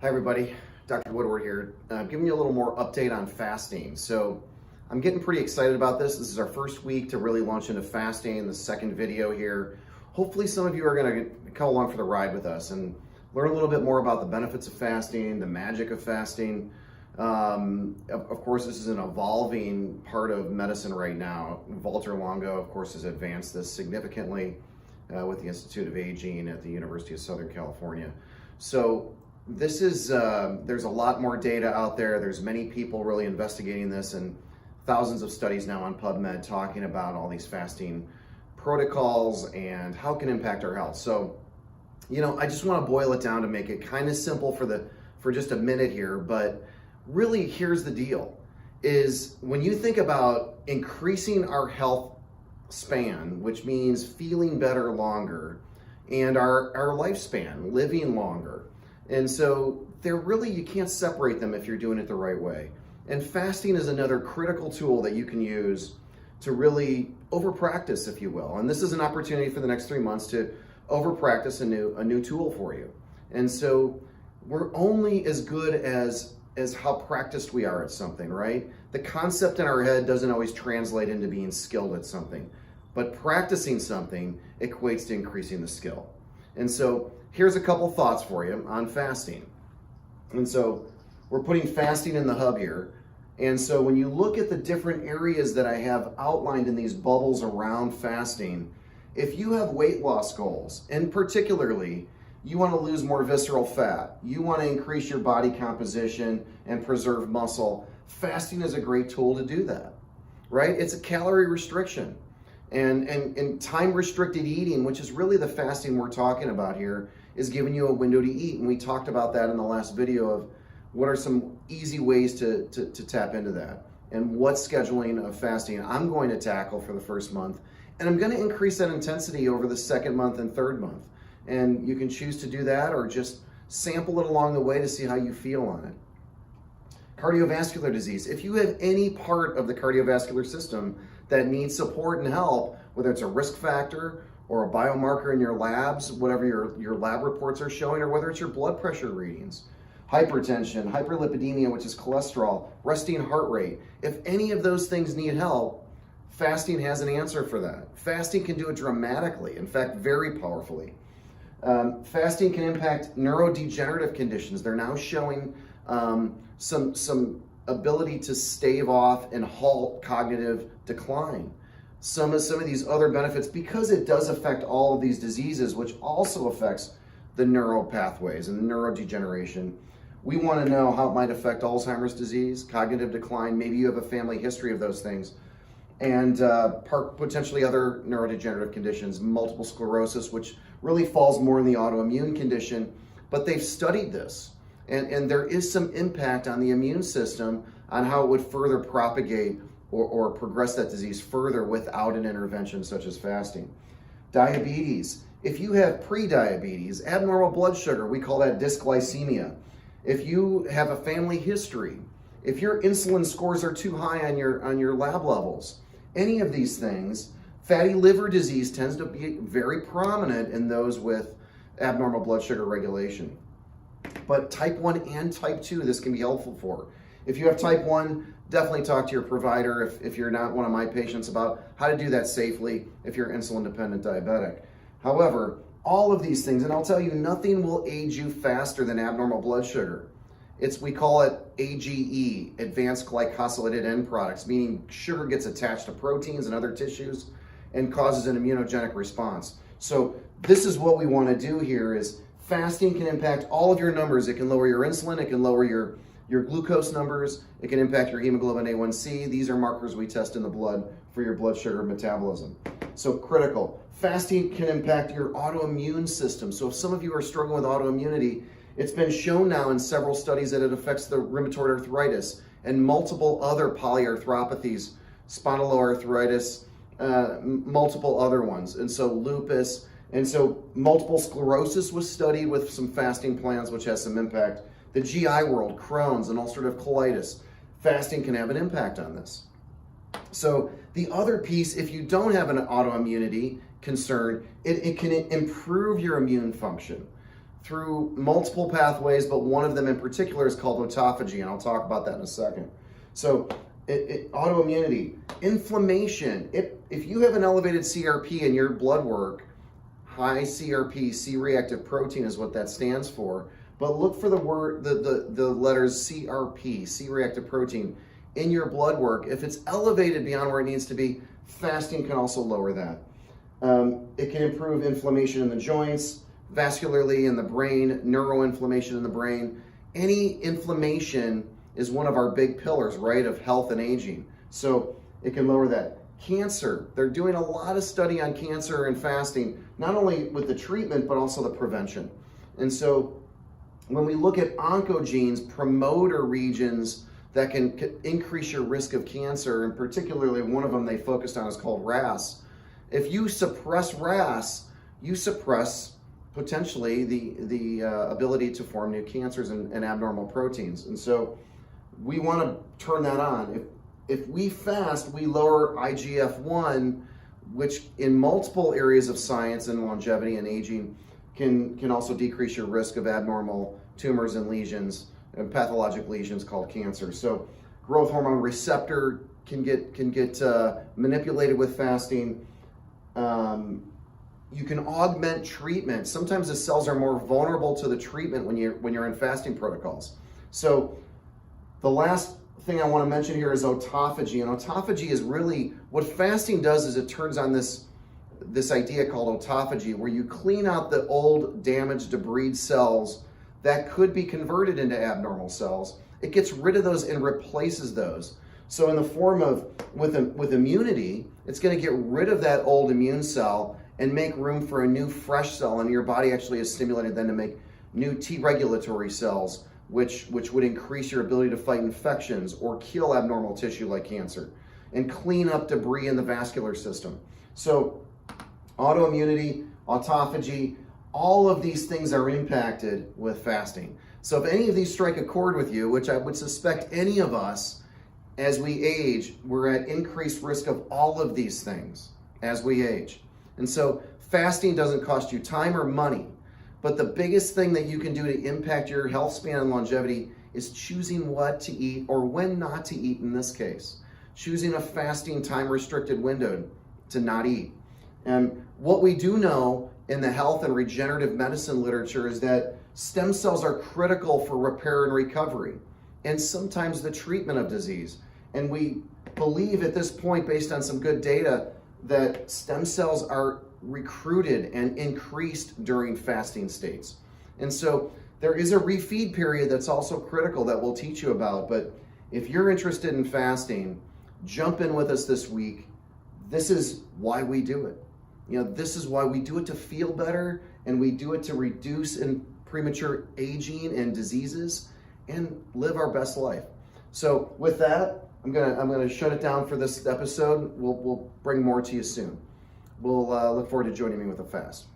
Hi everybody, Dr. Woodward here, giving you a little more update on fasting. So I'm getting pretty excited about this. This is our first week to really launch into fasting, the second video here. Hopefully some of you are gonna come along for the ride with us and learn a little bit more about the benefits of fasting, the magic of fasting. Of course, this is an evolving part of medicine right now. Walter Longo, of course, has advanced this significantly with the Institute of Aging at the University of Southern California. So this is, there's a lot more data out there. There's many people really investigating this and thousands of studies now on PubMed talking about all these fasting protocols and how it can impact our health. So, I just want to boil it down to make it kind of simple for just a minute here, but really here's the deal, is when you think about increasing our health span, which means feeling better longer, and our lifespan, living longer. And so you can't separate them if you're doing it the right way. And fasting is another critical tool that you can use to really over-practice, if you will. And this is an opportunity for the next 3 months to over-practice a new tool for you. And so we're only as good as how practiced we are at something, right? The concept in our head doesn't always translate into being skilled at something, but practicing something equates to increasing the skill. And so here's a couple thoughts for you on fasting. And so we're putting fasting in the hub here. And so when you look at the different areas that I have outlined in these bubbles around fasting, if you have weight loss goals, and particularly you want to lose more visceral fat, you want to increase your body composition and preserve muscle, fasting is a great tool to do that, right? It's a calorie restriction. And time restricted eating, which is really the fasting we're talking about here, is giving you a window to eat. And we talked about that in the last video of what are some easy ways to tap into that and what scheduling of fasting I'm going to tackle for the first month. And I'm going to increase that intensity over the second month and third month. And you can choose to do that or just sample it along the way to see how you feel on it. Cardiovascular disease. If you have any part of the cardiovascular system that needs support and help, whether it's a risk factor or a biomarker in your labs, whatever your lab reports are showing, or whether it's your blood pressure readings, hypertension, hyperlipidemia, which is cholesterol, resting heart rate, if any of those things need help, fasting has an answer for that. Fasting can do it dramatically, in fact, very powerfully. Fasting can impact neurodegenerative conditions. They're now showing some ability to stave off and halt cognitive decline. Some of these other benefits, because it does affect all of these diseases, which also affects the neural pathways and the neurodegeneration. We want to know how it might affect Alzheimer's disease, cognitive decline. Maybe you have a family history of those things. And potentially other neurodegenerative conditions, multiple sclerosis, which really falls more in the autoimmune condition. But they've studied this. And there is some impact on the immune system on how it would further propagate or progress that disease further without an intervention such as fasting. Diabetes. If you have pre-diabetes, abnormal blood sugar, we call that dysglycemia. If you have a family history, if your insulin scores are too high on your lab levels, any of these things, fatty liver disease tends to be very prominent in those with abnormal blood sugar regulation. But type 1 and type 2, this can be helpful for. If you have type 1, definitely talk to your provider if you're not one of my patients about how to do that safely if you're insulin-dependent diabetic. However, all of these things, and I'll tell you, nothing will age you faster than abnormal blood sugar. We call it AGE, advanced glycosylated end products, meaning sugar gets attached to proteins and other tissues and causes an immunogenic response. So this is what we want to do here is fasting can impact all of your numbers. It can lower your insulin, it can lower your glucose numbers, it can impact your hemoglobin A1C. These are markers we test in the blood for your blood sugar metabolism. So critical. Fasting can impact your autoimmune system. So if some of you are struggling with autoimmunity, it's been shown now in several studies that it affects the rheumatoid arthritis and multiple other polyarthropathies, spondyloarthritis, multiple other ones. And so lupus, and so multiple sclerosis was studied with some fasting plans, which has some impact. The GI world, Crohn's and ulcerative colitis, fasting can have an impact on this. So the other piece, if you don't have an autoimmunity concern, it can improve your immune function. through multiple pathways, but one of them in particular is called autophagy, and I'll talk about that in a second. So autoimmunity, inflammation. If you have an elevated CRP in your blood work, high CRP, C-reactive protein is what that stands for, but look for the letters CRP, C-reactive protein, in your blood work. If it's elevated beyond where it needs to be, fasting can also lower that. It can improve inflammation in the joints, vascularly in the brain, neuroinflammation in the brain. Any inflammation is one of our big pillars, right, of health and aging. So it can lower that. Cancer, they're doing a lot of study on cancer and fasting, not only with the treatment, but also the prevention. And so when we look at oncogenes, promoter regions that can increase your risk of cancer, and particularly one of them they focused on is called RAS. If you suppress RAS, you suppress potentially the ability to form new cancers and abnormal proteins. And so we want to turn that on. If we fast, we lower IGF-1, which in multiple areas of science and longevity and aging can also decrease your risk of abnormal tumors and lesions and pathologic lesions called cancer. So growth hormone receptor can get manipulated with fasting. You can augment treatment. Sometimes the cells are more vulnerable to the treatment when you're in fasting protocols. So the last thing I want to mention here is autophagy. And autophagy is really what fasting does is it turns on this idea called autophagy, where you clean out the old damaged debris cells that could be converted into abnormal cells. It gets rid of those and replaces those. So in the form of, with immunity, it's going to get rid of that old immune cell and make room for a new fresh cell, and your body actually is stimulated then to make new T regulatory cells, which would increase your ability to fight infections or kill abnormal tissue like cancer and clean up debris in the vascular system. So autoimmunity, autophagy, all of these things are impacted with fasting. So if any of these strike a chord with you, which I would suspect any of us, as we age, we're at increased risk of all of these things as we age. And so fasting doesn't cost you time or money, but the biggest thing that you can do to impact your health span and longevity is choosing what to eat or when not to eat in this case. Choosing a fasting time-restricted window to not eat. And what we do know in the health and regenerative medicine literature is that stem cells are critical for repair and recovery, and sometimes the treatment of disease. And we believe at this point, based on some good data, that stem cells are recruited and increased during fasting states. And so there is a refeed period that's also critical that we'll teach you about. But if you're interested in fasting, jump in with us this week. This is why we do it. This is why we do it, to feel better, and we do it to reduce in premature aging and diseases and live our best life. So with that, I'm gonna shut it down for this episode. We'll bring more to you soon. We'll look forward to joining me with a fast.